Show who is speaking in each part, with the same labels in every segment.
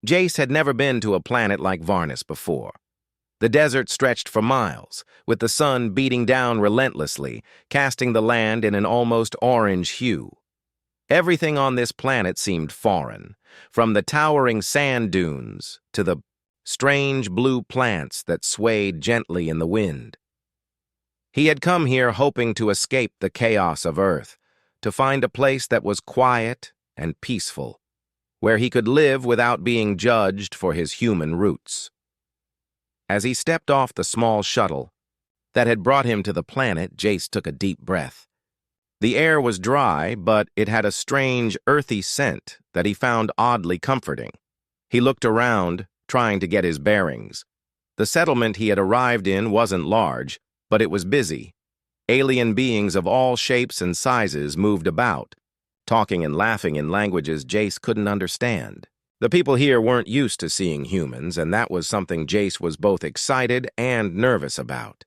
Speaker 1: Jace had never been to a planet like Varnus before. The desert stretched for miles, with the sun beating down relentlessly, casting the land in an almost orange hue. Everything on this planet seemed foreign, from the towering sand dunes to the strange blue plants that swayed gently in the wind. He had come here hoping to escape the chaos of Earth, to find a place that was quiet and peaceful, where he could live without being judged for his human roots. As he stepped off the small shuttle that had brought him to the planet, Jace took a deep breath. The air was dry, but it had a strange, earthy scent that he found oddly comforting. He looked around, trying to get his bearings. The settlement he had arrived in wasn't large, but it was busy. Alien beings of all shapes and sizes moved about, talking and laughing in languages Jace couldn't understand. The people here weren't used to seeing humans, and that was something Jace was both excited and nervous about.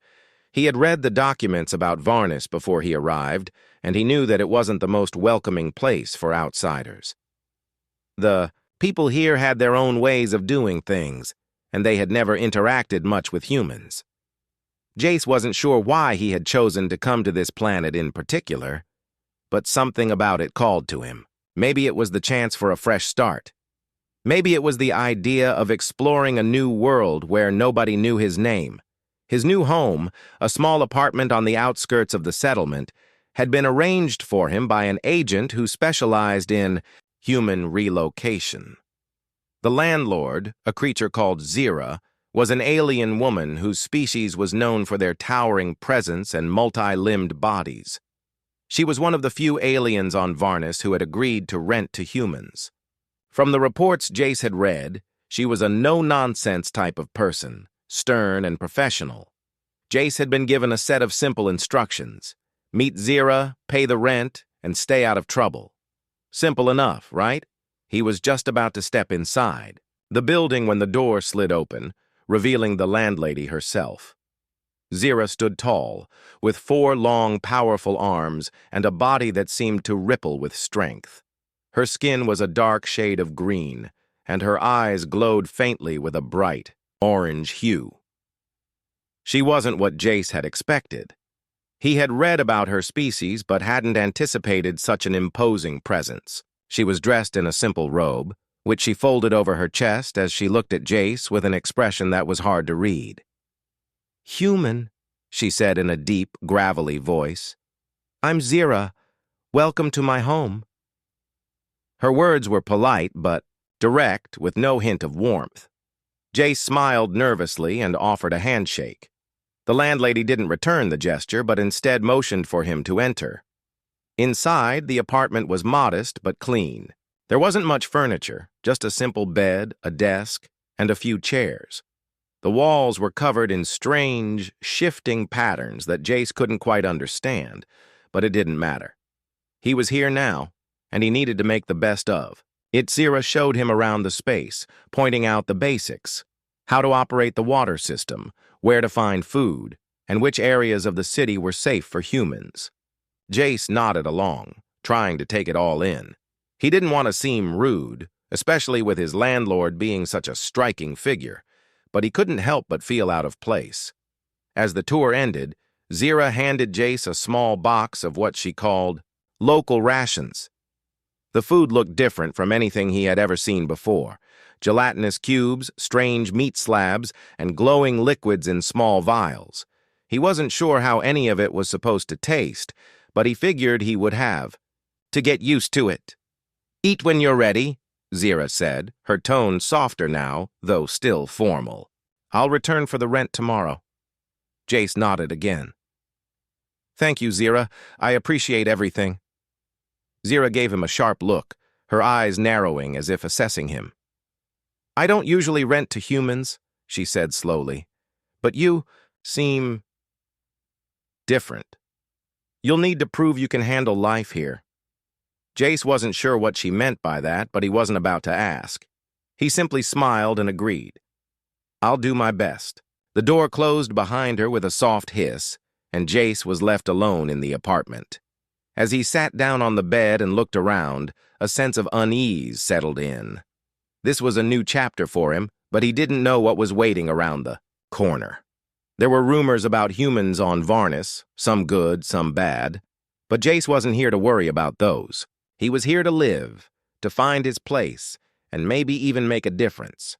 Speaker 1: He had read the documents about Varnus before he arrived, and he knew that it wasn't the most welcoming place for outsiders. The people here had their own ways of doing things, and they had never interacted much with humans. Jace wasn't sure why he had chosen to come to this planet in particular, but something about it called to him. Maybe it was the chance for a fresh start. Maybe it was the idea of exploring a new world where nobody knew his name. His new home, a small apartment on the outskirts of the settlement, had been arranged for him by an agent who specialized in human relocation. The landlord, a creature called Zira, was an alien woman whose species was known for their towering presence and multi-limbed bodies. She was one of the few aliens on Varnus who had agreed to rent to humans. From the reports Jace had read, she was a no-nonsense type of person, stern and professional. Jace had been given a set of simple instructions: meet Zira, pay the rent, and stay out of trouble. Simple enough, right? He was just about to step inside the building when the door slid open, revealing the landlady herself. Zira stood tall, with 4 long, powerful arms and a body that seemed to ripple with strength. Her skin was a dark shade of green, and her eyes glowed faintly with a bright, orange hue. She wasn't what Jace had expected. He had read about her species but hadn't anticipated such an imposing presence. She was dressed in a simple robe, which she folded over her chest as she looked at Jace with an expression that was hard to read. "Human," she said in a deep, gravelly voice. "I'm Zira. Welcome to my home." Her words were polite but direct, with no hint of warmth. Jace smiled nervously and offered a handshake. The landlady didn't return the gesture, but instead motioned for him to enter. Inside, the apartment was modest but clean. There wasn't much furniture, just a simple bed, a desk, and a few chairs. The walls were covered in strange, shifting patterns that Jace couldn't quite understand, but it didn't matter. He was here now, and he needed to make the best of. Zira showed him around the space, pointing out the basics: how to operate the water system, where to find food, and which areas of the city were safe for humans. Jace nodded along, trying to take it all in. He didn't want to seem rude, especially with his landlord being such a striking figure, but he couldn't help but feel out of place. As the tour ended, Zira handed Jace a small box of what she called local rations. The food looked different from anything he had ever seen before: gelatinous cubes, strange meat slabs, and glowing liquids in small vials. He wasn't sure how any of it was supposed to taste, but he figured he would have to get used to it. "Eat when you're ready," Zira said, her tone softer now, though still formal. "I'll return for the rent tomorrow." Jace nodded again. "Thank you, Zira. I appreciate everything." Zira gave him a sharp look, her eyes narrowing as if assessing him. "I don't usually rent to humans," she said slowly, "but you seem different. You'll need to prove you can handle life here." Jace wasn't sure what she meant by that, but he wasn't about to ask. He simply smiled and agreed. "I'll do my best." The door closed behind her with a soft hiss, and Jace was left alone in the apartment. As he sat down on the bed and looked around, a sense of unease settled in. This was a new chapter for him, but he didn't know what was waiting around the corner. There were rumors about humans on Varnus, some good, some bad. But Jace wasn't here to worry about those. He was here to live, to find his place, and maybe even make a difference.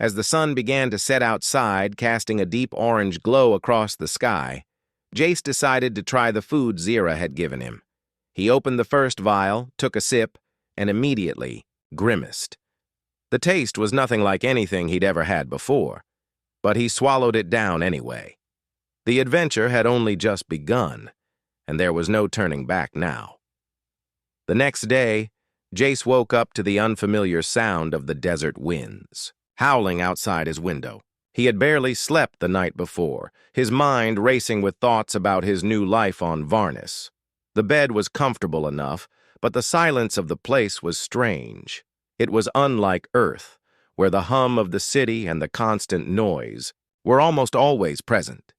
Speaker 1: As the sun began to set outside, casting a deep orange glow across the sky, Jace decided to try the food Zira had given him. He opened the first vial, took a sip, and immediately grimaced. The taste was nothing like anything he'd ever had before, but he swallowed it down anyway. The adventure had only just begun, and there was no turning back now. The next day, Jace woke up to the unfamiliar sound of the desert winds, howling outside his window. He had barely slept the night before, his mind racing with thoughts about his new life on Varnus. The bed was comfortable enough, but the silence of the place was strange. It was unlike Earth, where the hum of the city and the constant noise were almost always present.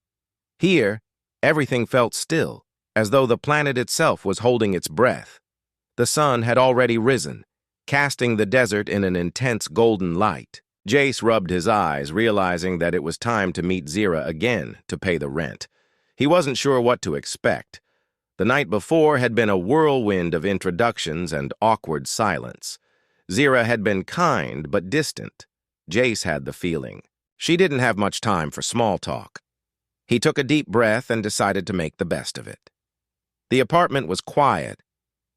Speaker 1: Here, everything felt still, as though the planet itself was holding its breath. The sun had already risen, casting the desert in an intense golden light. Jace rubbed his eyes, realizing that it was time to meet Zira again to pay the rent. He wasn't sure what to expect. The night before had been a whirlwind of introductions and awkward silence. Zira had been kind but distant. Jace had the feeling she didn't have much time for small talk. He took a deep breath and decided to make the best of it. The apartment was quiet,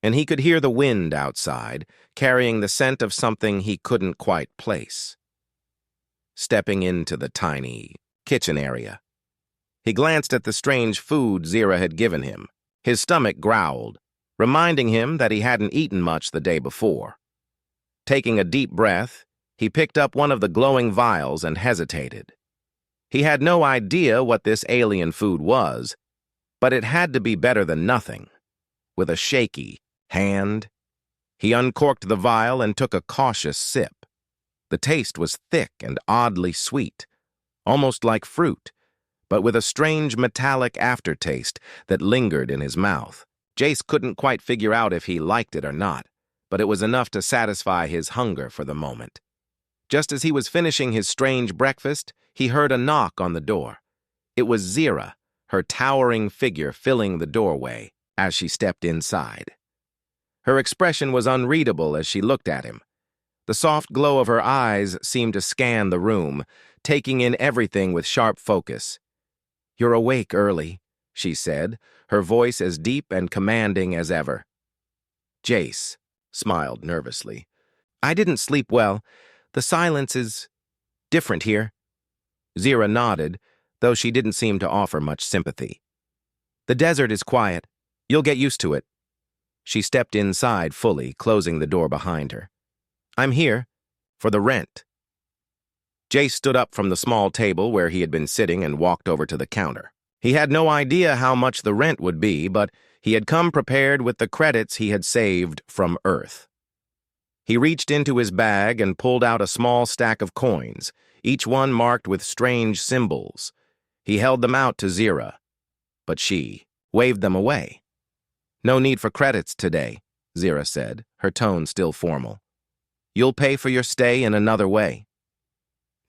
Speaker 1: and he could hear the wind outside, carrying the scent of something he couldn't quite place. Stepping into the tiny kitchen area, he glanced at the strange food Zira had given him. His stomach growled, reminding him that he hadn't eaten much the day before. Taking a deep breath, he picked up one of the glowing vials and hesitated. He had no idea what this alien food was, but it had to be better than nothing. With a shaky hand, he uncorked the vial and took a cautious sip. The taste was thick and oddly sweet, almost like fruit, but with a strange metallic aftertaste that lingered in his mouth. Jace couldn't quite figure out if he liked it or not, but it was enough to satisfy his hunger for the moment. Just as he was finishing his strange breakfast, he heard a knock on the door. It was Zira, her towering figure filling the doorway as she stepped inside. Her expression was unreadable as she looked at him. The soft glow of her eyes seemed to scan the room, taking in everything with sharp focus. "You're awake early," she said, her voice as deep and commanding as ever. Jace smiled nervously. "I didn't sleep well. The silence is different here." Zira nodded, though she didn't seem to offer much sympathy. "The desert is quiet. You'll get used to it." She stepped inside fully, closing the door behind her. "I'm here for the rent." Jace stood up from the small table where he had been sitting and walked over to the counter. He had no idea how much the rent would be, but he had come prepared with the credits he had saved from Earth. He reached into his bag and pulled out a small stack of coins, each one marked with strange symbols. He held them out to Zira, but she waved them away. "No need for credits today," Zira said, her tone still formal. "You'll pay for your stay in another way."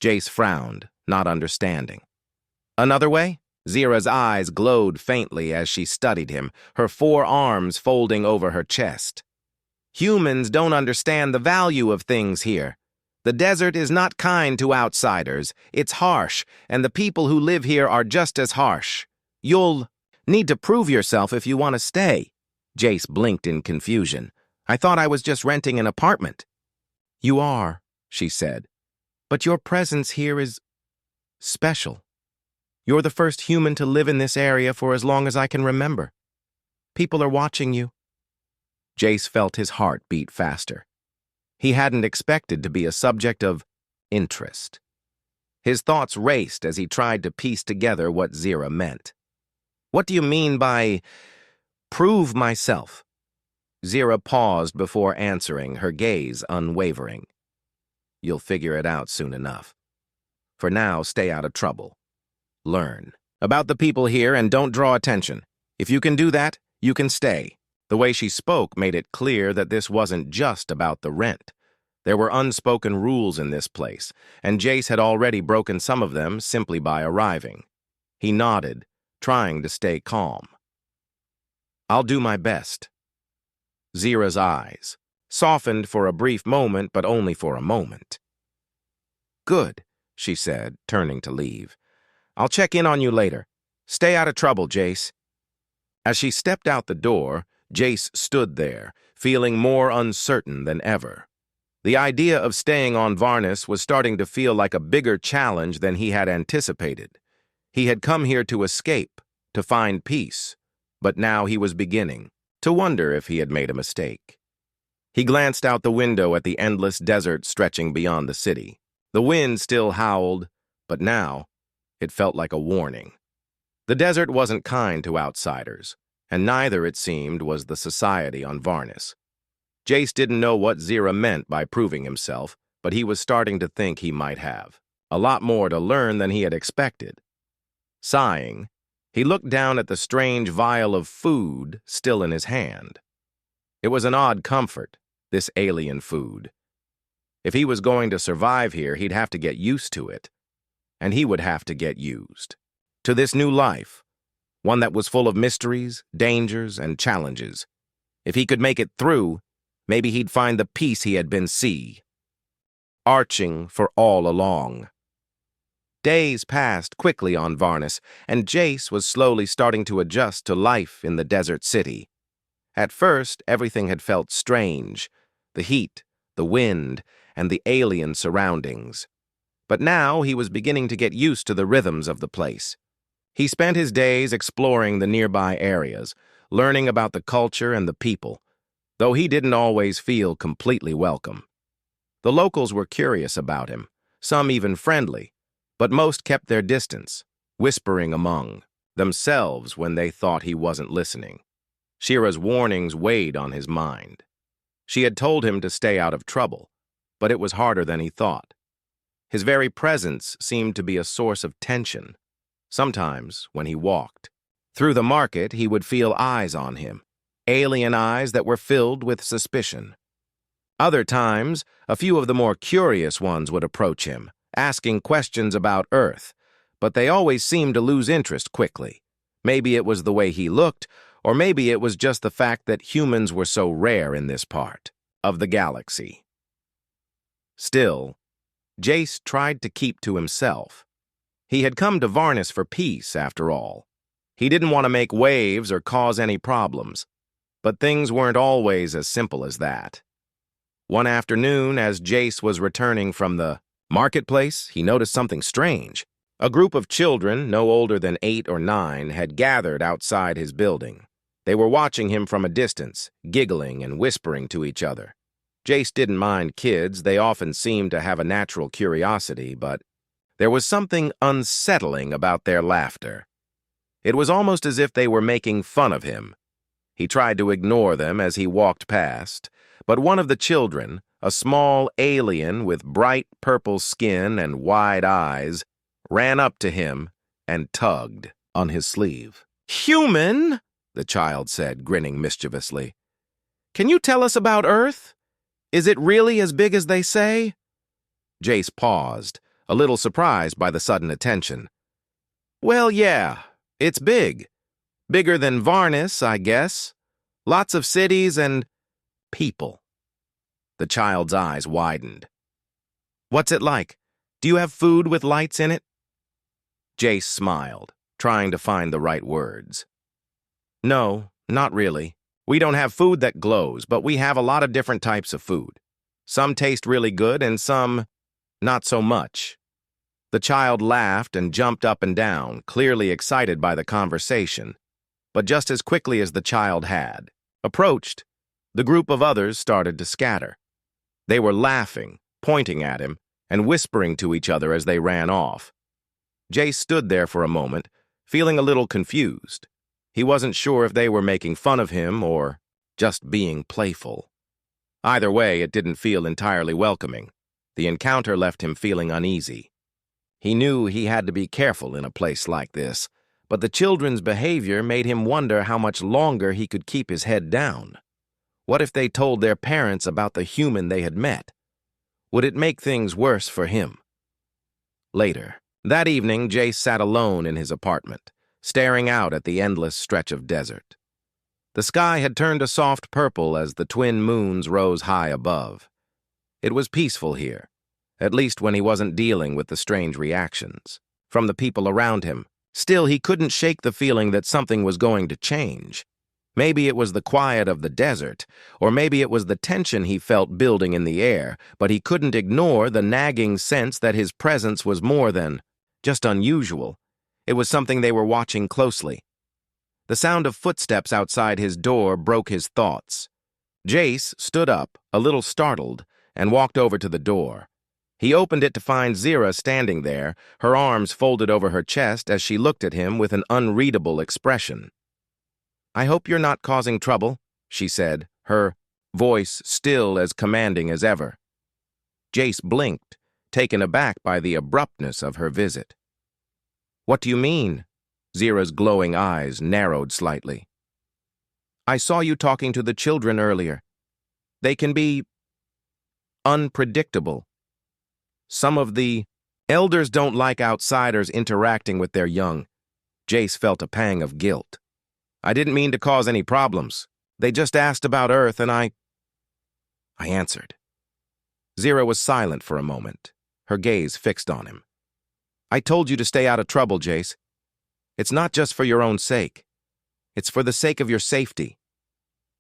Speaker 1: Jace frowned, not understanding. "Another way?" Zira's eyes glowed faintly as she studied him, her 4 arms folding over her chest. "Humans don't understand the value of things here. The desert is not kind to outsiders. It's harsh, and the people who live here are just as harsh. You'll need to prove yourself if you want to stay." Jace blinked in confusion. "I thought I was just renting an apartment." "You are," she said, "but your presence here is special. You're the first human to live in this area for as long as I can remember. People are watching you." Jace felt his heart beat faster. He hadn't expected to be a subject of interest. His thoughts raced as he tried to piece together what Zira meant. "What do you mean by prove myself?" Zira paused before answering, her gaze unwavering. "You'll figure it out soon enough. For now, stay out of trouble. Learn about the people here and don't draw attention. If you can do that, you can stay." The way she spoke made it clear that this wasn't just about the rent. There were unspoken rules in this place, and Jace had already broken some of them simply by arriving. He nodded, trying to stay calm. "I'll do my best." Zira's eyes softened for a brief moment, but only for a moment. "Good," she said, turning to leave. "I'll check in on you later. Stay out of trouble, Jace." As she stepped out the door, Jace stood there, feeling more uncertain than ever. The idea of staying on Varnis was starting to feel like a bigger challenge than he had anticipated. He had come here to escape, to find peace, but now he was beginning to wonder if he had made a mistake. He glanced out the window at the endless desert stretching beyond the city. The wind still howled, but now it felt like a warning. The desert wasn't kind to outsiders, and neither, it seemed, was the society on Varnis. Jace didn't know what Zira meant by proving himself, but he was starting to think he might have. A lot more to learn than he had expected. Sighing, he looked down at the strange vial of food still in his hand. It was an odd comfort, this alien food. If he was going to survive here, he'd have to get used to it. And he would have to get used to this new life, one that was full of mysteries, dangers, and challenges. If he could make it through, maybe he'd find the peace he had been arching for all along. Days passed quickly on Varnis, and Jace was slowly starting to adjust to life in the desert city. At first, everything had felt strange, the heat, the wind, and the alien surroundings. But now he was beginning to get used to the rhythms of the place. He spent his days exploring the nearby areas, learning about the culture and the people, though he didn't always feel completely welcome. The locals were curious about him, some even friendly, but most kept their distance, whispering among themselves when they thought he wasn't listening. Shira's warnings weighed on his mind. She had told him to stay out of trouble, but it was harder than he thought. His very presence seemed to be a source of tension. Sometimes, when he walked through the market, he would feel eyes on him, alien eyes that were filled with suspicion. Other times, a few of the more curious ones would approach him, asking questions about Earth, but they always seemed to lose interest quickly. Maybe it was the way he looked, or maybe it was just the fact that humans were so rare in this part of the galaxy. Still, Jace tried to keep to himself. He had come to Varnis for peace, after all. He didn't want to make waves or cause any problems. But things weren't always as simple as that. One afternoon, as Jace was returning from the marketplace, he noticed something strange. A group of children, no older than 8 or 9, had gathered outside his building. They were watching him from a distance, giggling and whispering to each other. Jace didn't mind kids. They often seemed to have a natural curiosity, but there was something unsettling about their laughter. It was almost as if they were making fun of him. He tried to ignore them as he walked past, but one of the children, a small alien with bright purple skin and wide eyes, ran up to him and tugged on his sleeve. "Human," the child said, grinning mischievously. "Can you tell us about Earth? Is it really as big as they say?" Jace paused, a little surprised by the sudden attention. "Well, yeah, it's big. Bigger than Varnis, I guess. Lots of cities and people." The child's eyes widened. "What's it like? Do you have food with lights in it?" Jace smiled, trying to find the right words. "No, not really. We don't have food that glows, but we have a lot of different types of food. Some taste really good and some not so much." The child laughed and jumped up and down, clearly excited by the conversation. But just as quickly as the child had approached, the group of others started to scatter. They were laughing, pointing at him, and whispering to each other as they ran off. Jace stood there for a moment, feeling a little confused. He wasn't sure if they were making fun of him or just being playful. Either way, it didn't feel entirely welcoming. The encounter left him feeling uneasy. He knew he had to be careful in a place like this, but the children's behavior made him wonder how much longer he could keep his head down. What if they told their parents about the human they had met? Would it make things worse for him? Later. That evening, Jace sat alone in his apartment, staring out at the endless stretch of desert. The sky had turned a soft purple as the twin moons rose high above. It was peaceful here, at least when he wasn't dealing with the strange reactions from the people around him. Still, he couldn't shake the feeling that something was going to change. Maybe it was the quiet of the desert, or maybe it was the tension he felt building in the air, but he couldn't ignore the nagging sense that his presence was more than just unusual. It was something they were watching closely. The sound of footsteps outside his door broke his thoughts. Jace stood up, a little startled, and walked over to the door. He opened it to find Zira standing there, her arms folded over her chest as she looked at him with an unreadable expression. "I hope you're not causing trouble," she said, her voice still as commanding as ever. Jace blinked, taken aback by the abruptness of her visit. "What do you mean?" Zira's glowing eyes narrowed slightly. "I saw you talking to the children earlier. They can be unpredictable. Some of the elders don't like outsiders interacting with their young." Jace felt a pang of guilt. "I didn't mean to cause any problems. They just asked about Earth and I answered." Zira was silent for a moment, her gaze fixed on him. "I told you to stay out of trouble, Jace. It's not just for your own sake. It's for the sake of your safety."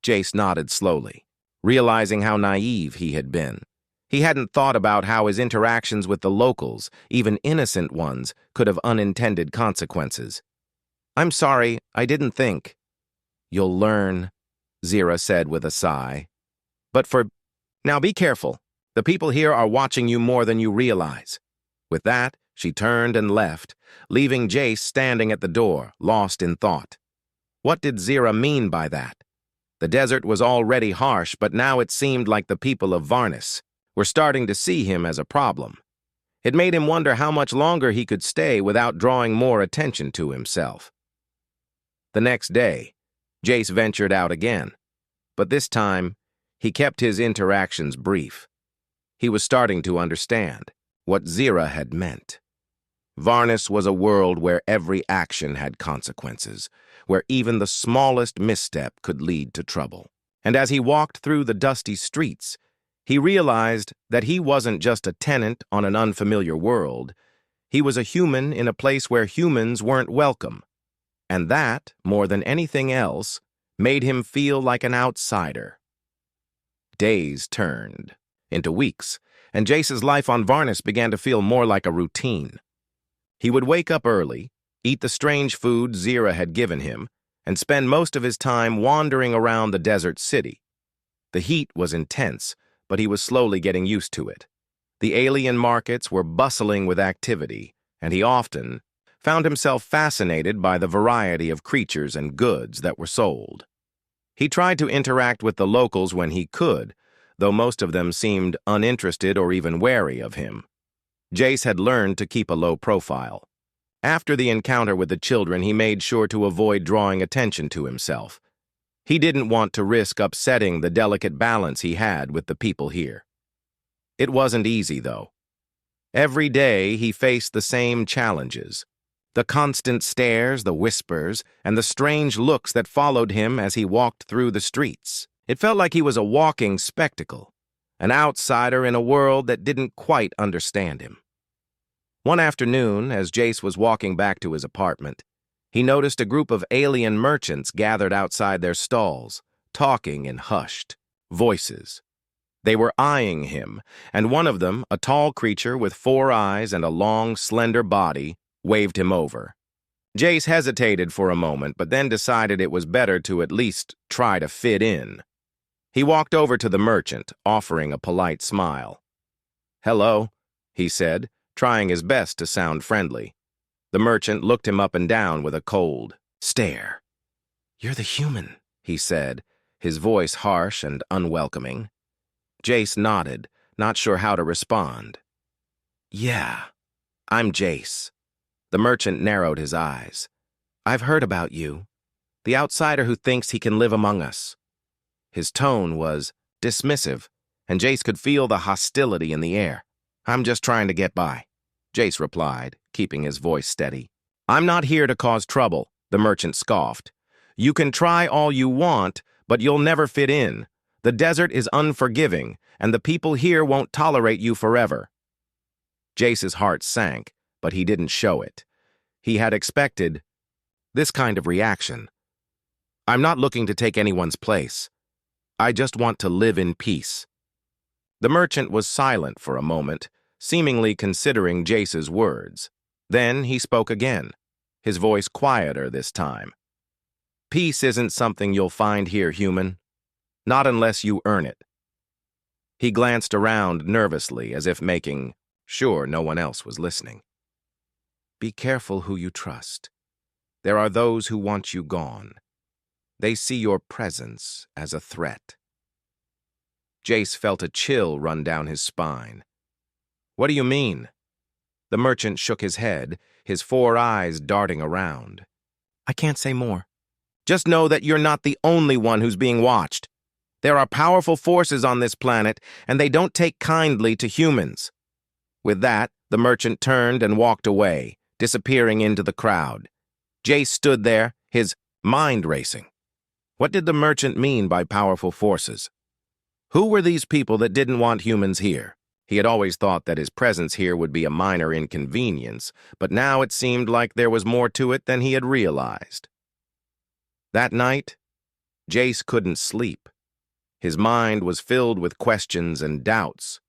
Speaker 1: Jace nodded slowly, realizing how naive he had been. He hadn't thought about how his interactions with the locals, even innocent ones, could have unintended consequences. "I'm sorry, I didn't think." "You'll learn," Zira said with a sigh. Now be careful. The people here are watching you more than you realize." With that, she turned and left, leaving Jace standing at the door, lost in thought. What did Zira mean by that? The desert was already harsh, but now it seemed like the people of Varnis were starting to see him as a problem. It made him wonder how much longer he could stay without drawing more attention to himself. The next day, Jace ventured out again, but this time, he kept his interactions brief. He was starting to understand what Zira had meant. Varnis was a world where every action had consequences, where even the smallest misstep could lead to trouble. And as he walked through the dusty streets, he realized that he wasn't just a tenant on an unfamiliar world. He was a human in a place where humans weren't welcome. And that, more than anything else, made him feel like an outsider. Days turned into weeks, and Jace's life on Varnis began to feel more like a routine. He would wake up early, eat the strange food Zira had given him, and spend most of his time wandering around the desert city. The heat was intense, but he was slowly getting used to it. The alien markets were bustling with activity, and he often found himself fascinated by the variety of creatures and goods that were sold. He tried to interact with the locals when he could, though most of them seemed uninterested or even wary of him. Jace had learned to keep a low profile. After the encounter with the children, he made sure to avoid drawing attention to himself. He didn't want to risk upsetting the delicate balance he had with the people here. It wasn't easy, though. Every day he faced the same challenges. The constant stares, the whispers, and the strange looks that followed him as he walked through the streets. It felt like he was a walking spectacle, an outsider in a world that didn't quite understand him. One afternoon, as Jace was walking back to his apartment, he noticed a group of alien merchants gathered outside their stalls, talking in hushed voices. They were eyeing him, and one of them, a tall creature with 4 eyes and a long, slender body, waved him over. Jace hesitated for a moment, but then decided it was better to at least try to fit in. He walked over to the merchant, offering a polite smile. "Hello," he said, trying his best to sound friendly. The merchant looked him up and down with a cold stare. "You're the human," he said, his voice harsh and unwelcoming. Jace nodded, not sure how to respond. "Yeah, I'm Jace." The merchant narrowed his eyes. "I've heard about you. The outsider who thinks he can live among us." His tone was dismissive, and Jace could feel the hostility in the air. "I'm just trying to get by," Jace replied, keeping his voice steady. "I'm not here to cause trouble," the merchant scoffed. "You can try all you want, but you'll never fit in. The desert is unforgiving, and the people here won't tolerate you forever." Jace's heart sank, but he didn't show it. He had expected this kind of reaction. "I'm not looking to take anyone's place. I just want to live in peace." The merchant was silent for a moment, seemingly considering Jace's words. Then he spoke again, his voice quieter this time. "Peace isn't something you'll find here, human. Not unless you earn it." He glanced around nervously, as if making sure no one else was listening. "Be careful who you trust. There are those who want you gone. They see your presence as a threat." Jace felt a chill run down his spine. "What do you mean?" The merchant shook his head, his 4 eyes darting around. "I can't say more. Just know that you're not the only one who's being watched. There are powerful forces on this planet, and they don't take kindly to humans." With that, the merchant turned and walked away, disappearing into the crowd. Jace stood there, his mind racing. What did the merchant mean by powerful forces? Who were these people that didn't want humans here? He had always thought that his presence here would be a minor inconvenience, but now it seemed like there was more to it than he had realized. That night, Jace couldn't sleep. His mind was filled with questions and doubts.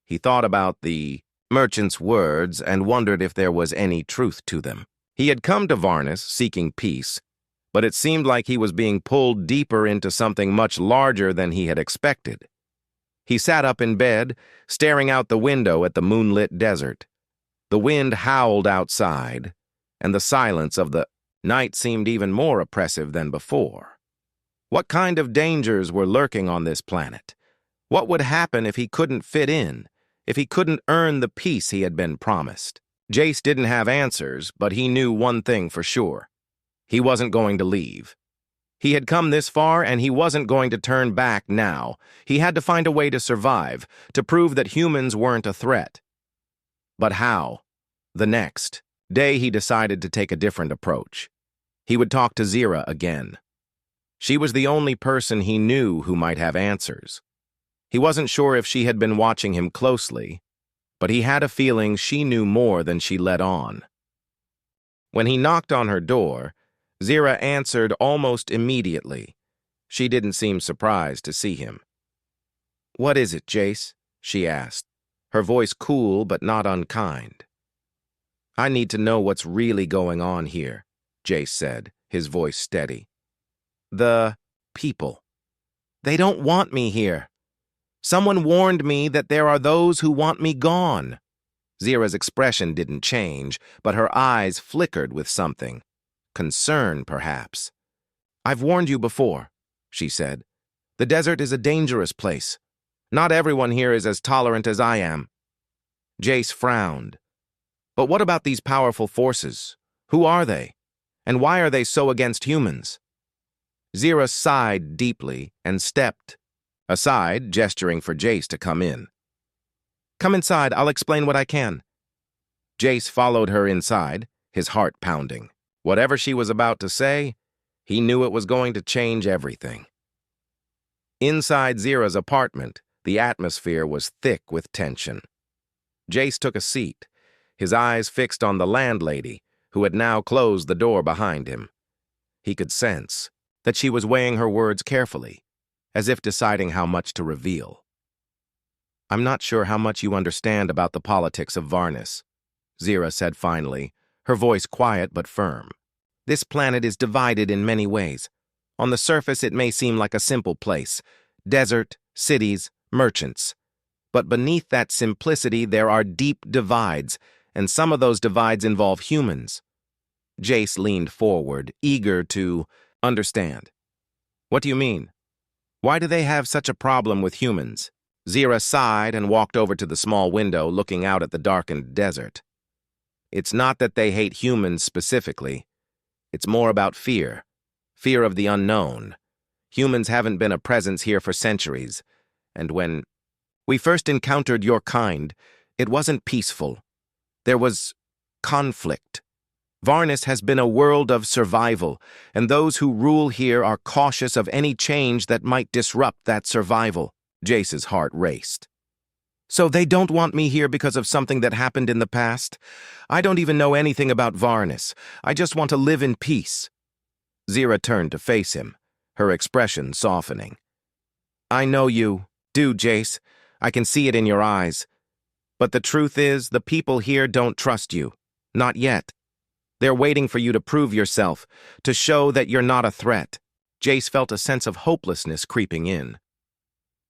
Speaker 1: He thought about the merchant's words and wondered if there was any truth to them. He had come to Varnus seeking peace, but it seemed like he was being pulled deeper into something much larger than he had expected. He sat up in bed, staring out the window at the moonlit desert. The wind howled outside, and the silence of the night seemed even more oppressive than before. What kind of dangers were lurking on this planet? What would happen if he couldn't fit in, if he couldn't earn the peace he had been promised? Jace didn't have answers, but he knew one thing for sure. He wasn't going to leave. He had come this far, and he wasn't going to turn back now. He had to find a way to survive, to prove that humans weren't a threat. But how? The next day, he decided to take a different approach. He would talk to Zira again. She was the only person he knew who might have answers. He wasn't sure if she had been watching him closely, but he had a feeling she knew more than she let on. When he knocked on her door, Zira answered almost immediately. She didn't seem surprised to see him. "What is it, Jace?" she asked, her voice cool but not unkind. "I need to know what's really going on here," Jace said, his voice steady. "The people. They don't want me here. Someone warned me that there are those who want me gone." Zira's expression didn't change, but her eyes flickered with something. Concern, perhaps. "I've warned you before," she said. "The desert is a dangerous place. Not everyone here is as tolerant as I am." Jace frowned. "But what about these powerful forces? Who are they? And why are they so against humans?" Zira sighed deeply and stepped aside, gesturing for Jace to come in. "Come inside, I'll explain what I can." Jace followed her inside, his heart pounding. Whatever she was about to say, he knew it was going to change everything. Inside Zira's apartment, the atmosphere was thick with tension. Jace took a seat, his eyes fixed on the landlady, who had now closed the door behind him. He could sense that she was weighing her words carefully, as if deciding how much to reveal. "I'm not sure how much you understand about the politics of Varnus," Zira said finally, her voice quiet but firm. "This planet is divided in many ways. On the surface, it may seem like a simple place. Desert, cities, merchants. But beneath that simplicity, there are deep divides, and some of those divides involve humans." Jace leaned forward, eager to understand. "What do you mean? Why do they have such a problem with humans?" Zira sighed and walked over to the small window looking out at the darkened desert. "It's not that they hate humans specifically. It's more about fear. Fear of the unknown. Humans haven't been a presence here for centuries, and when We first encountered your kind. It wasn't peaceful. There was conflict. Varnis has been a world of survival, and those who rule here are cautious of any change that might disrupt that survival. Jace's heart raced. So they don't want me here because of something that happened in the past? I don't even know anything about Varnis. I just want to live in peace. Zira turned to face him, her expression softening. I know you do, Jace. I can see it in your eyes. But the truth is, the people here don't trust you. Not yet. They're waiting for you to prove yourself, to show that you're not a threat. Jace felt a sense of hopelessness creeping in.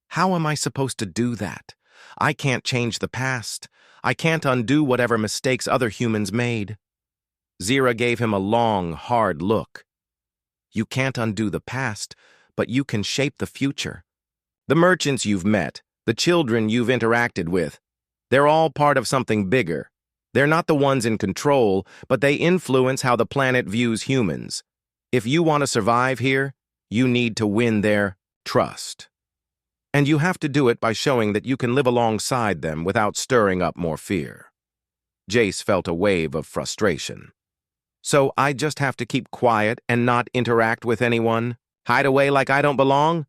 Speaker 1: How am I supposed to do that? I can't change the past. I can't undo whatever mistakes other humans made. Zira gave him a long, hard look. You can't undo the past, but you can shape the future. The merchants you've met, the children you've interacted with, they're all part of something bigger. They're not the ones in control, but they influence how the planet views humans. If you want to survive here, you need to win their trust. And you have to do it by showing that you can live alongside them without stirring up more fear. Jace felt a wave of frustration. So I just have to keep quiet and not interact with anyone? Hide away like I don't belong?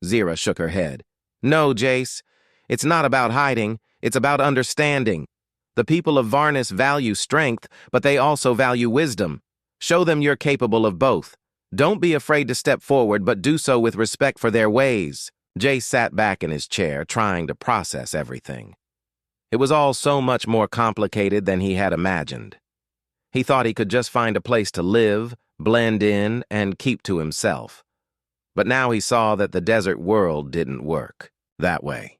Speaker 1: Zira shook her head. No, Jace. It's not about hiding. It's about understanding. The people of Varnis value strength, but they also value wisdom. Show them you're capable of both. Don't be afraid to step forward, but do so with respect for their ways. Jace sat back in his chair, trying to process everything. It was all so much more complicated than he had imagined. He thought he could just find a place to live, blend in, and keep to himself. But now he saw that the desert world didn't work that way.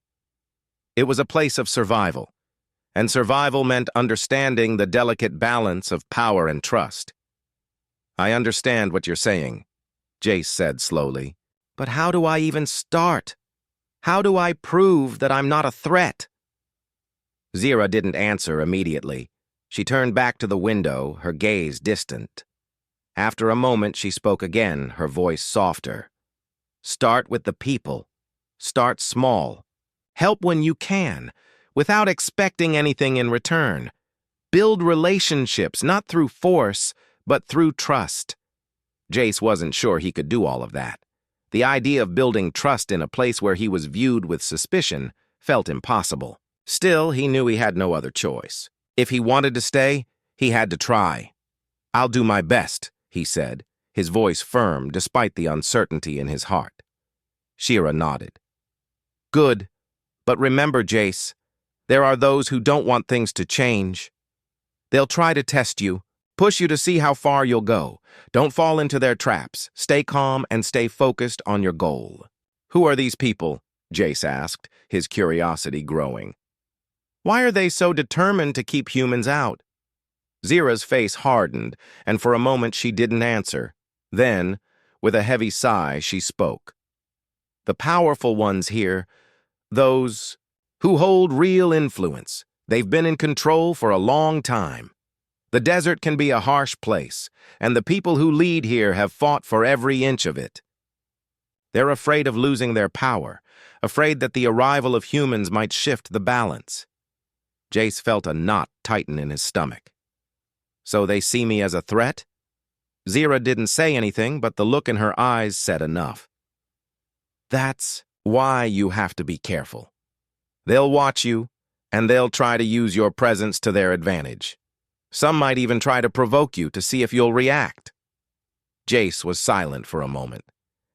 Speaker 1: It was a place of survival, and survival meant understanding the delicate balance of power and trust. I understand what you're saying, Jace said slowly. But how do I even start? How do I prove that I'm not a threat? Zira didn't answer immediately. She turned back to the window, her gaze distant. After a moment, she spoke again, her voice softer. Start with the people. Start small. Help when you can, without expecting anything in return. Build relationships, not through force, but through trust. Jace wasn't sure he could do all of that. The idea of building trust in a place where he was viewed with suspicion felt impossible. Still, he knew he had no other choice. If he wanted to stay, he had to try. I'll do my best, he said, his voice firm despite the uncertainty in his heart. Shira nodded. Good, but remember, Jace, there are those who don't want things to change. They'll try to test you, push you to see how far you'll go. Don't fall into their traps. Stay calm and stay focused on your goal. Who are these people? Jace asked, his curiosity growing. Why are they so determined to keep humans out? Zira's face hardened, and for a moment she didn't answer. Then, with a heavy sigh, she spoke. The powerful ones here, those who hold real influence. They've been in control for a long time. The desert can be a harsh place, and the people who lead here have fought for every inch of it. They're afraid of losing their power, afraid that the arrival of humans might shift the balance. Jace felt a knot tighten in his stomach. So they see me as a threat? Zira didn't say anything, but the look in her eyes said enough. That's why you have to be careful. They'll watch you, and they'll try to use your presence to their advantage. Some might even try to provoke you to see if you'll react. Jace was silent for a moment,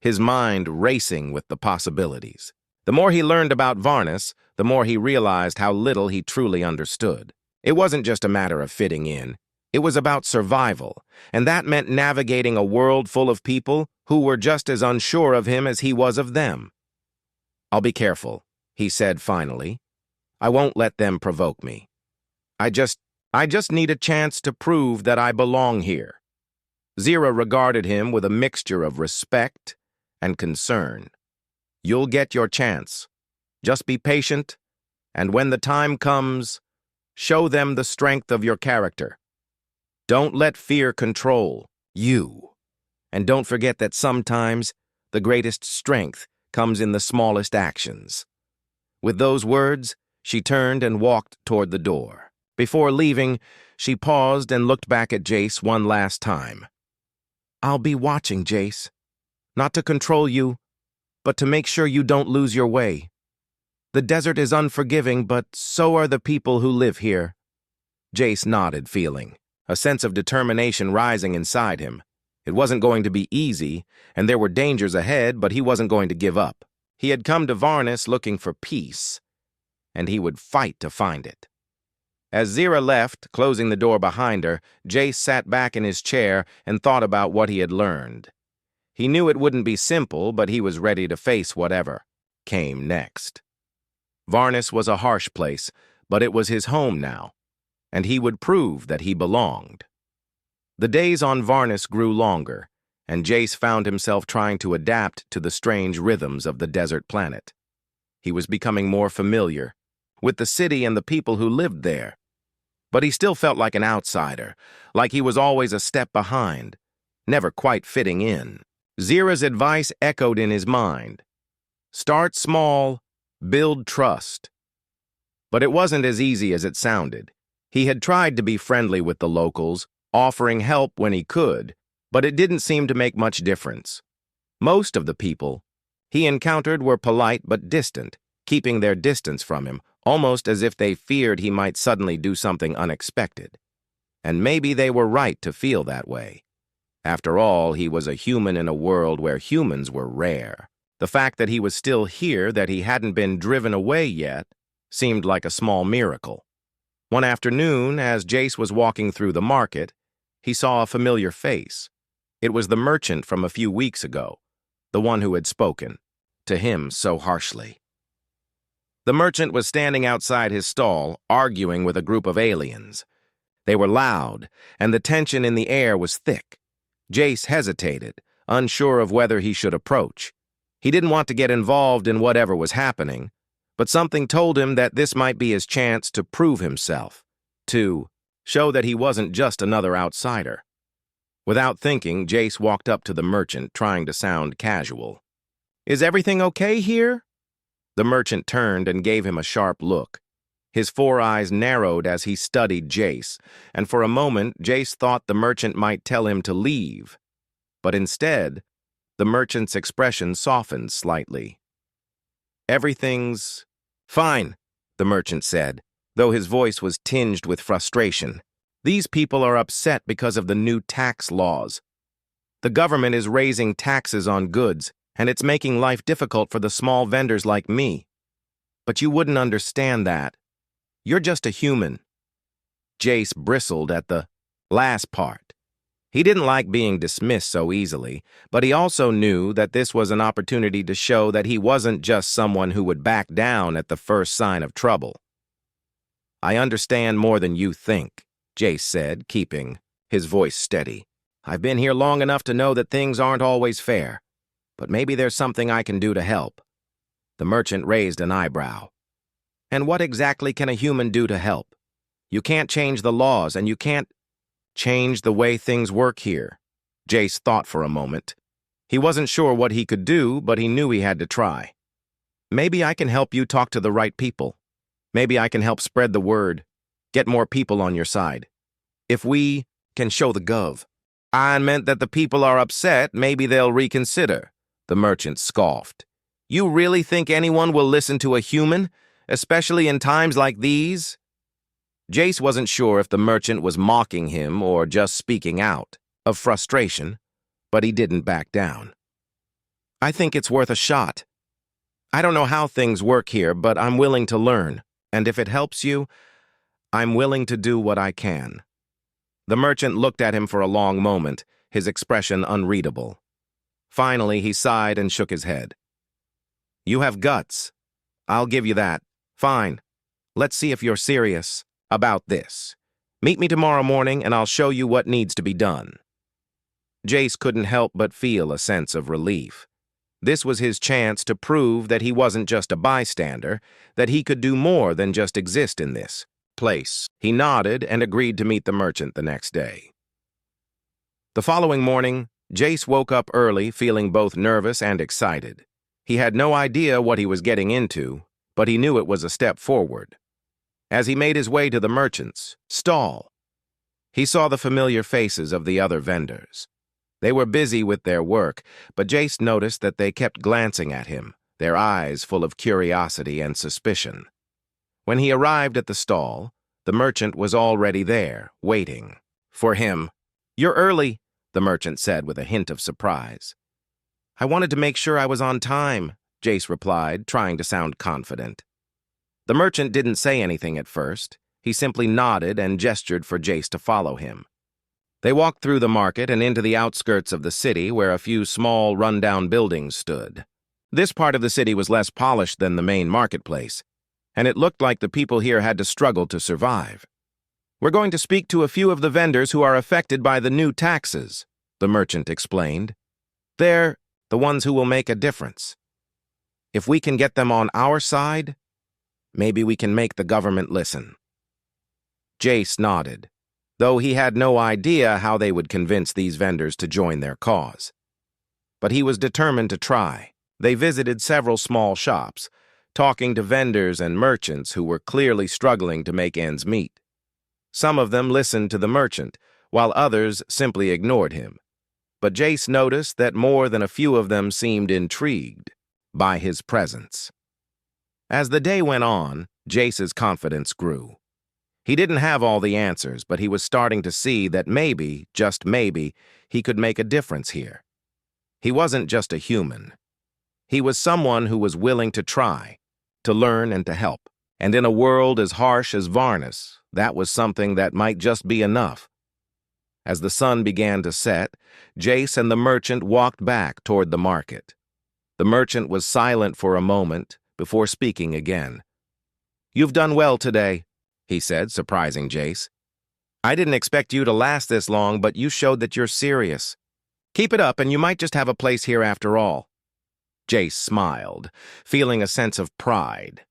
Speaker 1: his mind racing with the possibilities. The more he learned about Varnis, the more he realized how little he truly understood. It wasn't just a matter of fitting in. It was about survival, and that meant navigating a world full of people who were just as unsure of him as he was of them. I'll be careful, he said finally. I won't let them provoke me. I just need a chance to prove that I belong here. Zira regarded him with a mixture of respect and concern. You'll get your chance. Just be patient, and when the time comes, show them the strength of your character. Don't let fear control you. And don't forget that sometimes the greatest strength comes in the smallest actions. With those words, she turned and walked toward the door. Before leaving, she paused and looked back at Jace one last time. "I'll be watching, Jace. Not to control you, but to make sure you don't lose your way. The desert is unforgiving, but so are the people who live here." Jace nodded, feeling a sense of determination rising inside him. It wasn't going to be easy, and there were dangers ahead, but he wasn't going to give up. He had come to Varnus looking for peace, and he would fight to find it. As Zira left, closing the door behind her, Jace sat back in his chair and thought about what he had learned. He knew it wouldn't be simple, but he was ready to face whatever came next. Varnus was a harsh place, but it was his home now, and he would prove that he belonged. The days on Varnus grew longer, and Jace found himself trying to adapt to the strange rhythms of the desert planet. He was becoming more familiar with the city and the people who lived there, but he still felt like an outsider, like he was always a step behind, never quite fitting in. Zira's advice echoed in his mind. Start small, build trust. But it wasn't as easy as it sounded. He had tried to be friendly with the locals, offering help when he could, but it didn't seem to make much difference. Most of the people he encountered were polite but distant, keeping their distance from him, almost as if they feared he might suddenly do something unexpected. And maybe they were right to feel that way. After all, he was a human in a world where humans were rare. The fact that he was still here, that he hadn't been driven away yet, seemed like a small miracle. One afternoon, as Jace was walking through the market, he saw a familiar face. It was the merchant from a few weeks ago, the one who had spoken to him so harshly. The merchant was standing outside his stall, arguing with a group of aliens. They were loud, and the tension in the air was thick. Jace hesitated, unsure of whether he should approach. He didn't want to get involved in whatever was happening, but something told him that this might be his chance to prove himself, to show that he wasn't just another outsider. Without thinking, Jace walked up to the merchant, trying to sound casual. "Is everything okay here?" The merchant turned and gave him a sharp look. His 4 eyes narrowed as he studied Jace, and for a moment Jace thought the merchant might tell him to leave. But instead, the merchant's expression softened slightly. "Everything's fine," the merchant said, though his voice was tinged with frustration. "These people are upset because of the new tax laws. The government is raising taxes on goods, and it's making life difficult for the small vendors like me. But you wouldn't understand that. You're just a human." Jace bristled at the last part. He didn't like being dismissed so easily, but he also knew that this was an opportunity to show that he wasn't just someone who would back down at the first sign of trouble. "I understand more than you think," Jace said, keeping his voice steady. "I've been here long enough to know that things aren't always fair, but maybe there's something I can do to help." The merchant raised an eyebrow. "And what exactly can a human do to help? You can't change the laws, and you can't change the way things work here." Jace thought for a moment. He wasn't sure what he could do, but he knew he had to try. "Maybe I can help you talk to the right people. Maybe I can help spread the word, get more people on your side. If we can show the gov." "I meant that the people are upset, maybe they'll reconsider," the merchant scoffed. "You really think anyone will listen to a human, especially in times like these?" Jace wasn't sure if the merchant was mocking him or just speaking out of frustration, but he didn't back down. "I think it's worth a shot. I don't know how things work here, but I'm willing to learn, and if it helps you, I'm willing to do what I can." The merchant looked at him for a long moment, his expression unreadable. Finally, he sighed and shook his head. "You have guts. I'll give you that. Fine. Let's see if you're serious about this. Meet me tomorrow morning and I'll show you what needs to be done." Jace couldn't help but feel a sense of relief. This was his chance to prove that he wasn't just a bystander, that he could do more than just exist in this place. He nodded and agreed to meet the merchant the next day. The following morning, Jace woke up early, feeling both nervous and excited. He had no idea what he was getting into, but he knew it was a step forward. As he made his way to the merchant's stall, he saw the familiar faces of the other vendors. They were busy with their work, but Jace noticed that they kept glancing at him, their eyes full of curiosity and suspicion. When he arrived at the stall, the merchant was already there, waiting for him. "You're early," the merchant said with a hint of surprise. "I wanted to make sure I was on time," Jace replied, trying to sound confident. The merchant didn't say anything at first. He simply nodded and gestured for Jace to follow him. They walked through the market and into the outskirts of the city where a few small, run-down buildings stood. This part of the city was less polished than the main marketplace, and it looked like the people here had to struggle to survive. "We're going to speak to a few of the vendors who are affected by the new taxes," the merchant explained. "They're the ones who will make a difference. If we can get them on our side, maybe we can make the government listen." Jace nodded, though he had no idea how they would convince these vendors to join their cause. But he was determined to try. They visited several small shops, talking to vendors and merchants who were clearly struggling to make ends meet. Some of them listened to the merchant, while others simply ignored him. But Jace noticed that more than a few of them seemed intrigued by his presence. As the day went on, Jace's confidence grew. He didn't have all the answers, but he was starting to see that maybe, just maybe, he could make a difference here. He wasn't just a human. He was someone who was willing to try, to learn and to help. And in a world as harsh as Varnus, that was something that might just be enough. As the sun began to set, Jace and the merchant walked back toward the market. The merchant was silent for a moment before speaking again. "You've done well today," he said, surprising Jace. "I didn't expect you to last this long, but you showed that you're serious. Keep it up and you might just have a place here after all." Jace smiled, feeling a sense of pride.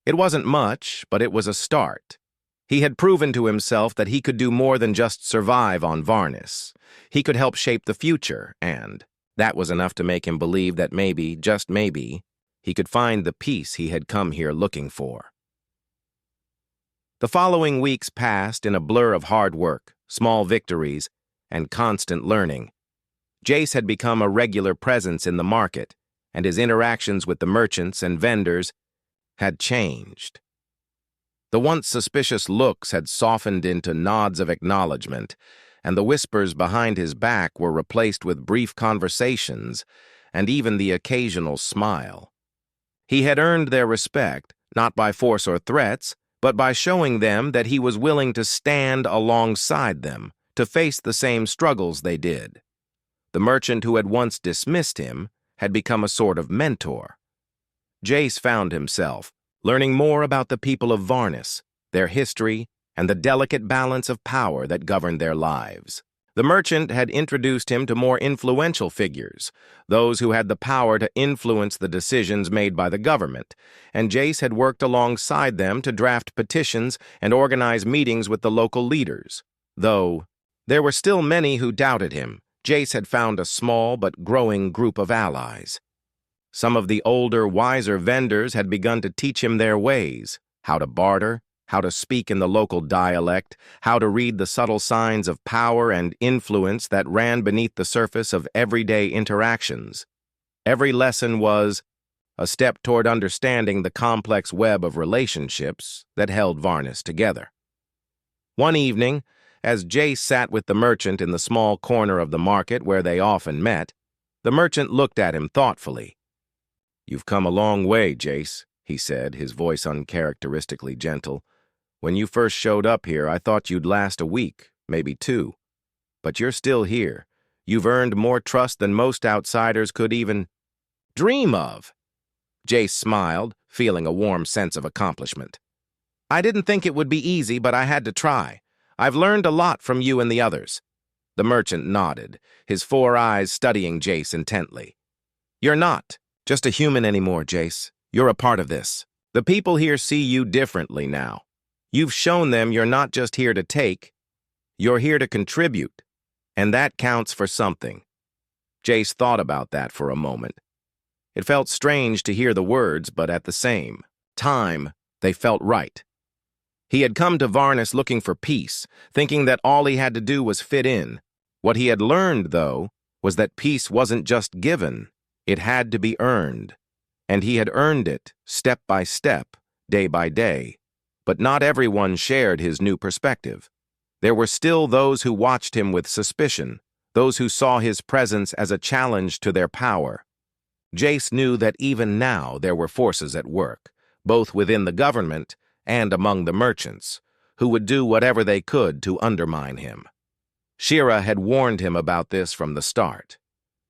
Speaker 1: It wasn't much, but it was a start. He had proven to himself that he could do more than just survive on Varnus. He could help shape the future, and that was enough to make him believe that maybe, just maybe, he could find the peace he had come here looking for. The following weeks passed in a blur of hard work, small victories, and constant learning. Jace had become a regular presence in the market, and his interactions with the merchants and vendors had changed. The once suspicious looks had softened into nods of acknowledgement, and the whispers behind his back were replaced with brief conversations and even the occasional smile. He had earned their respect, not by force or threats, but by showing them that he was willing to stand alongside them, to face the same struggles they did. The merchant who had once dismissed him had become a sort of mentor. Jace found himself learning more about the people of Varnus, their history, and the delicate balance of power that governed their lives. The merchant had introduced him to more influential figures, those who had the power to influence the decisions made by the government, and Jace had worked alongside them to draft petitions and organize meetings with the local leaders. Though there were still many who doubted him, Jace had found a small but growing group of allies. Some of the older, wiser vendors had begun to teach him their ways, how to barter, how to speak in the local dialect, how to read the subtle signs of power and influence that ran beneath the surface of everyday interactions. Every lesson was a step toward understanding the complex web of relationships that held Varnus together. One evening, as Jace sat with the merchant in the small corner of the market where they often met, the merchant looked at him thoughtfully. "You've come a long way, Jace," he said, his voice uncharacteristically gentle. "When you first showed up here, I thought you'd last a week, maybe 2. But you're still here. You've earned more trust than most outsiders could even dream of." Jace smiled, feeling a warm sense of accomplishment. "I didn't think it would be easy, but I had to try. I've learned a lot from you and the others." The merchant nodded, his 4 eyes studying Jace intently. "You're not just a human anymore, Jace. You're a part of this. The people here see you differently now. You've shown them you're not just here to take, you're here to contribute, and that counts for something." Jace thought about that for a moment. It felt strange to hear the words, but at the same time, they felt right. He had come to Varnus looking for peace, thinking that all he had to do was fit in. What he had learned, though, was that peace wasn't just given, it had to be earned. And he had earned it, step by step, day by day. But not everyone shared his new perspective. There were still those who watched him with suspicion, those who saw his presence as a challenge to their power. Jace knew that even now there were forces at work, both within the government and among the merchants, who would do whatever they could to undermine him. Shira had warned him about this from the start.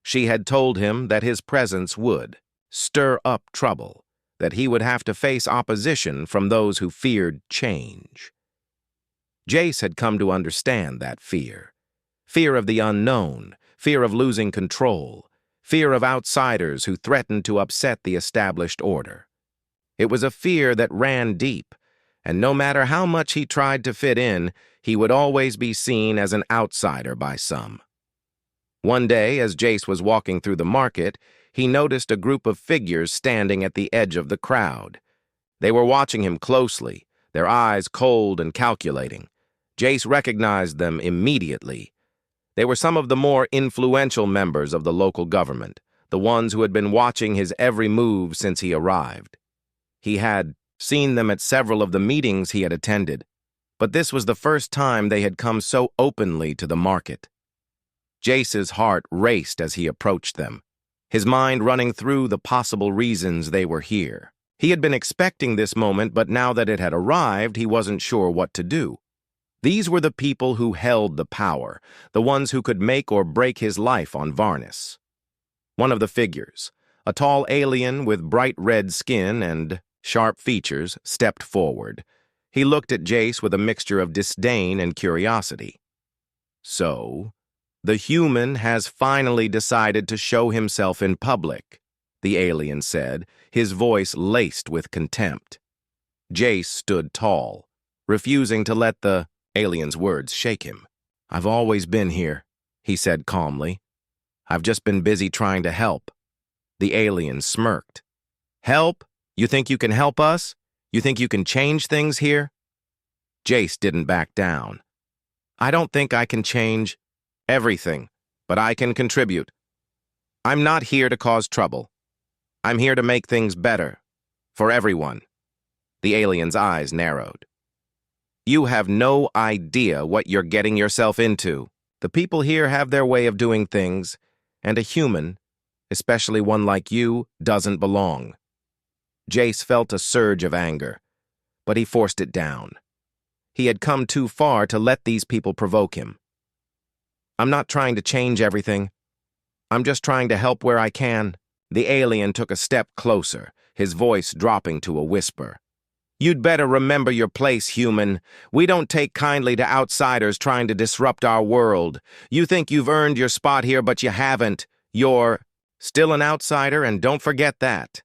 Speaker 1: She had told him that his presence would stir up trouble, that he would have to face opposition from those who feared change. Jace had come to understand that fear. Fear of the unknown, fear of losing control, fear of outsiders who threatened to upset the established order. It was a fear that ran deep, and no matter how much he tried to fit in, he would always be seen as an outsider by some. One day, as Jace was walking through the market, he noticed a group of figures standing at the edge of the crowd. They were watching him closely, their eyes cold and calculating. Jace recognized them immediately. They were some of the more influential members of the local government, the ones who had been watching his every move since he arrived. He had seen them at several of the meetings he had attended, but this was the first time they had come so openly to the market. Jace's heart raced as he approached them, his mind running through the possible reasons they were here. He had been expecting this moment, but now that it had arrived, he wasn't sure what to do. These were the people who held the power, the ones who could make or break his life on Varnus. One of the figures, a tall alien with bright red skin and sharp features, stepped forward. He looked at Jace with a mixture of disdain and curiosity. "So, the human has finally decided to show himself in public," the alien said, his voice laced with contempt. Jace stood tall, refusing to let the alien's words shake him. "I've always been here," he said calmly. "I've just been busy trying to help." The alien smirked. "Help? You think you can help us? You think you can change things here?" Jace didn't back down. "I don't think I can change everything, but I can contribute. I'm not here to cause trouble. I'm here to make things better, for everyone." The alien's eyes narrowed. "You have no idea what you're getting yourself into. The people here have their way of doing things, and a human, especially one like you, doesn't belong." Jace felt a surge of anger, but he forced it down. He had come too far to let these people provoke him. "I'm not trying to change everything. I'm just trying to help where I can." The alien took a step closer, his voice dropping to a whisper. "You'd better remember your place, human. We don't take kindly to outsiders trying to disrupt our world. You think you've earned your spot here, but you haven't. You're still an outsider, and don't forget that."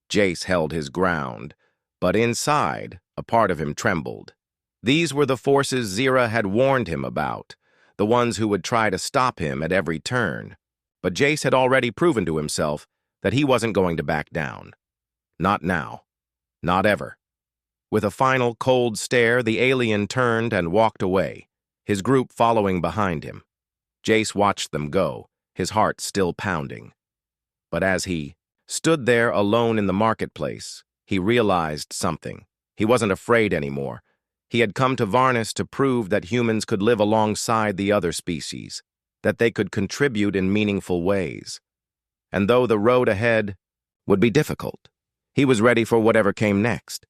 Speaker 1: Jace held his ground, but inside, a part of him trembled. These were the forces Zira had warned him about, the ones who would try to stop him at every turn. But Jace had already proven to himself that he wasn't going to back down. Not now. Not ever. With a final cold stare, the alien turned and walked away, his group following behind him. Jace watched them go, his heart still pounding. But as he stood there alone in the marketplace, he realized something. He wasn't afraid anymore. He had come to Varnus to prove that humans could live alongside the other species, that they could contribute in meaningful ways. And though the road ahead would be difficult, he was ready for whatever came next.